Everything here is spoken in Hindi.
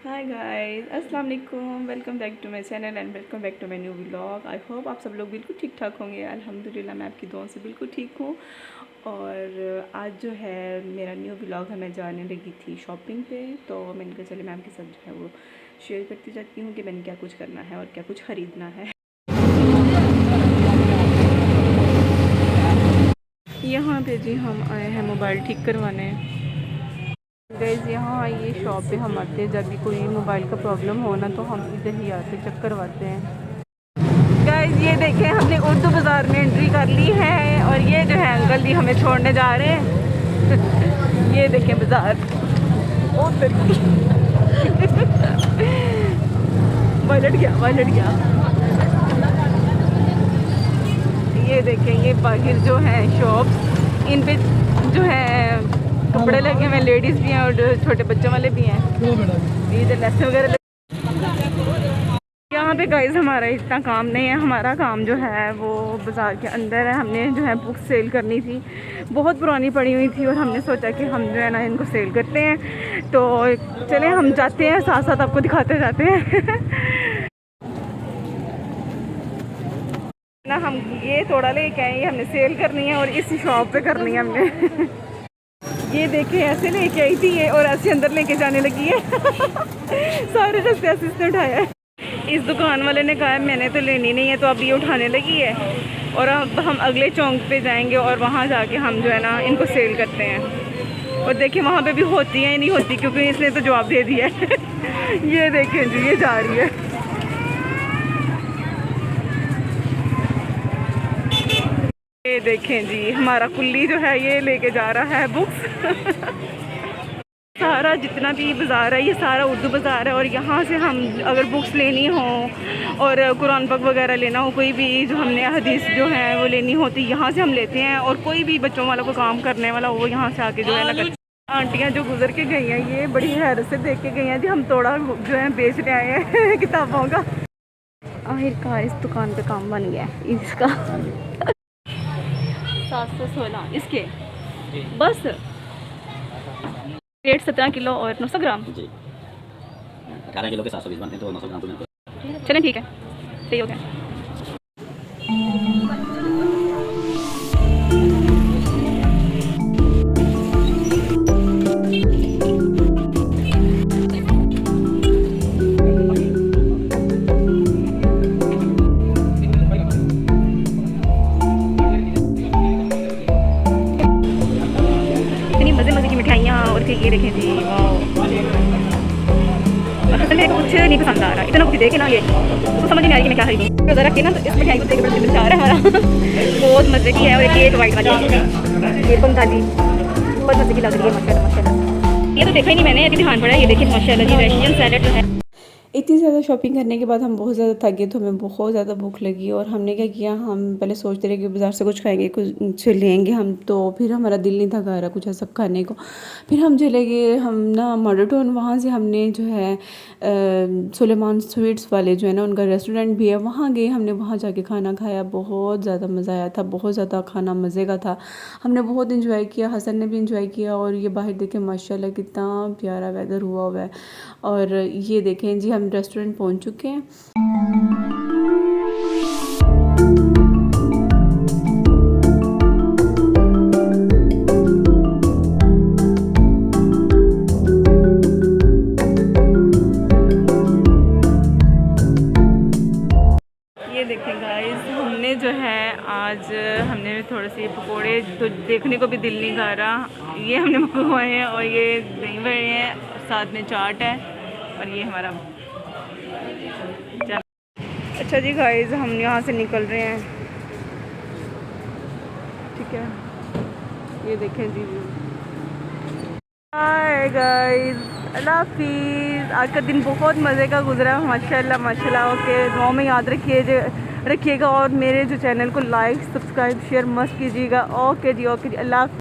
हाय गाइस, अस्सलाम वालेकुम। Welcome back to my channel and welcome back to my new vlog. I hope आप सब लोग बिल्कुल ठीक ठाक होंगे। अल्हम्दुलिल्लाह मैं आपकी दुआओं से बिल्कुल ठीक हूँ। और आज जो है मेरा न्यू व्लॉग है, मैं जाने लगी थी शॉपिंग पे, तो मैंने कहा चले मैं आपके साथ जो है वो शेयर करती जाती हूँ कि मैंने क्या कुछ करना है और क्या कुछ ख़रीदना है। यहाँ पे जी हम आए हैं मोबाइल ठीक करवाने। गाइस यहाँ ये शॉप पे हम आते हैं, जब भी कोई मोबाइल का प्रॉब्लम हो ना तो हम इधर ही आके चेक करवाते हैं। गाइस ये देखें, हमने उर्दू बाज़ार में एंट्री कर ली है और ये जो है अंकल जी हमें छोड़ने जा रहे हैं। ये देखें बाज़ार, ओ तेरी वायलट गया वायलट गया। ये देखें, ये बाहर जो है शॉप, इन पे जो है कपड़े लगे हुए, लेडीज़ भी हैं और छोटे बच्चों वाले भी हैं। ये जो लेस वगैरह यहाँ पे गाइस हमारा इतना काम नहीं है। हमारा काम जो है वो बाज़ार के अंदर है। हमने जो है बुक सेल करनी थी, बहुत पुरानी पड़ी हुई थी और हमने सोचा कि हम जो है ना इनको सेल करते हैं। तो चले हम जाते हैं, साथ साथ आपको दिखाते जाते हैं। ना हम ये थोड़ा लेके आए, ये हमने सेल करनी है और इसी शॉप पे करनी है हमने। ये देखे ऐसे लेके आई थी ये और ऐसे अंदर लेके जाने लगी है। सारे रास्ते ऐसे इसने उठाया है। इस दुकान वाले ने कहा मैंने तो लेनी नहीं है, तो अब ये उठाने लगी है और अब हम अगले चौंक पे जाएंगे और वहाँ जाके हम जो है ना इनको सेल करते हैं। और देखिए वहाँ पे भी होती है नहीं होती, क्योंकि इसने तो जवाब दे दिया है। ये देखें जी, ये जा रही है। ये देखें जी, हमारा कुल्ली जो है ये लेके जा रहा है बुक्स। सारा जितना भी बाज़ार है ये सारा उर्दू बाज़ार है और यहाँ से हम अगर बुक्स लेनी हो और कुरान पाक वगैरह लेना हो, कोई भी जो हमने हदीस जो है वो लेनी होती, यहाँ से हम लेते हैं। और कोई भी बच्चों वाला को काम करने वाला वो यहाँ से आके जो है ना आंटियाँ जो गुजर के गई हैं ये बड़ी हैरत से देख के गई हैं जी, हम थोड़ा जो है बेचने आए हैं किताबों का। आखिरकार इस दुकान पे काम बन गया है इसका। 716 इसके बस रेट 17 किलो और 900 ग्राम जी। 11 किलो के 720 बनते हैं, तो 900 ग्राम तो मिलते हैं। चलें ठीक है, सही हो गया। इतनी मज़े मज़े की मिठाइयाँ और फिर ये देखें जी, असल में कुछ नहीं पसंद आ रहा, इतना कुछ देखे ना ये तो समझ नहीं आ रही कि मैं क्या खरीदूँ। तो ज़रा के ना तो इस मिठाई को देख बड़ा दिल चाह रहा है हमारा। बहुत मज़े की है और एक वाइट वाली ये कौन था जी, बहुत मज़े की लग रही है माशाल्लाह माशाल्लाह। ये तो देखा ही नहीं मैंने, अभी ध्यान पड़ा। ये देखिए माशाल्लाह जी, रशियन सैलेड जो है। इतनी ज़्यादा शॉपिंग करने के बाद हम बहुत ज़्यादा थक गए, तो हमें बहुत ज़्यादा भूख लगी और हमने क्या किया, हम पहले सोचते रहे कि बाज़ार से कुछ खाएंगे कुछ लेंगे हम, तो फिर हमारा दिल नहीं था कर रहा कुछ ऐसा खाने को। फिर हम चले गए हम ना मॉडल टाउन, वहाँ से हमने जो है सुलेमान स्वीट्स वाले जो है ना उनका रेस्टोरेंट भी है, वहाँ गए। हमने वहाँ जाके खाना खाया, बहुत ज़्यादा मज़ा आया था, बहुत ज़्यादा खाना मज़े का था। हमने बहुत इंजॉय किया, हसन ने भी इंजॉय किया। और ये बाहर देखें माशाल्लाह कितना प्यारा वेदर हुआ हुआ है। और ये देखें जी, हम रेस्टोरेंट पहुंच चुके हैं। ये देखें गाइस, हमने जो है आज हमने थोड़े से पकोड़े, तो देखने को भी दिल नहीं कर रहा, ये हमने मंगवाए हैं और ये दही बड़े हैं, साथ में चाट है और ये हमारा। अच्छा जी गाइस, हम यहाँ से निकल रहे हैं, ठीक है। ये देखें जी, हाय गाइस, अल्लाह हाफिज़। आज का दिन बहुत मज़े का गुजरा माशाल्लाह माशाल्लाह। ओके, दुआ में याद रखिएगा और मेरे जो चैनल को लाइक सब्सक्राइब शेयर मस्त कीजिएगा। ओके जी, ओके जी, अल्लाह।